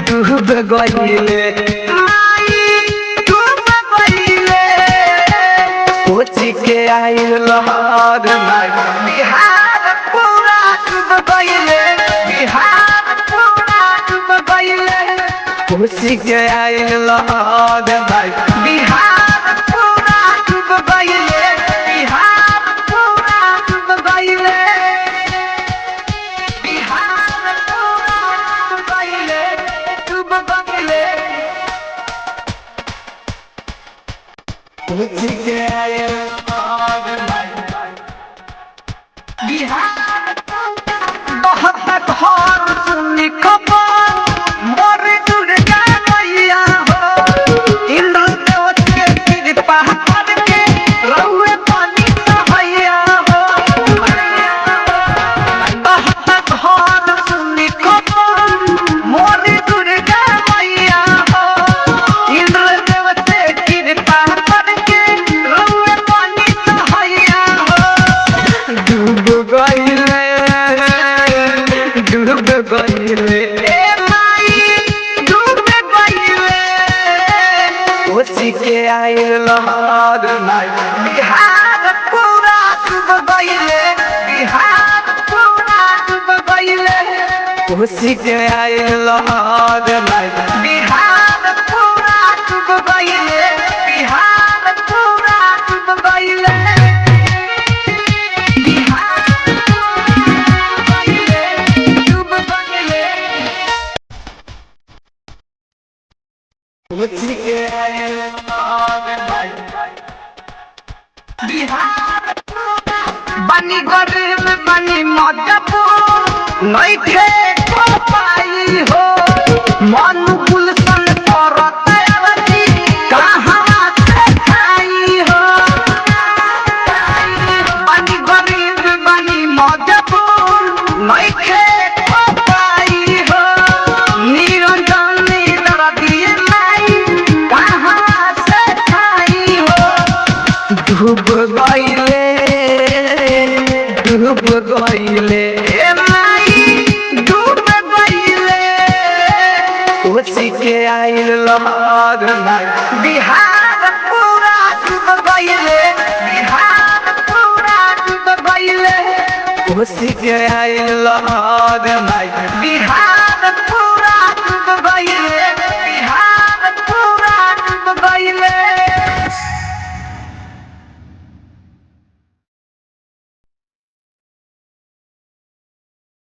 डूब गईले कोची के आइल लहर बिहार पूरा डूब गईले बिहार पूरा डूब गईले कोची के आइल लहर बिहार पूरा डूब गईले बिहार पूरा डूब गईले के आइल लहर बिहार पूरा डूब गईले बिहार पूरा डूब गईले कोसी के आइल लहर बिहार पूरा डूब गईले बिहार पूरा डूब गईले बनी गरीब बनी मजबूर नहीं थे पाई हो मन गुलशन करत अवधि कहाँ से खाई हो बनी गरीब बनी मजबूर नहीं थे पाई हो निरंजन दर्दी नहीं कहाँ से खाई हो डूब गईले डूब गईले डूब गईले कोची के आइल लहर बिहार पूरा डूब गईले बिहार पूरा डूब गईले कोची के आइल लहर बिहार पूरा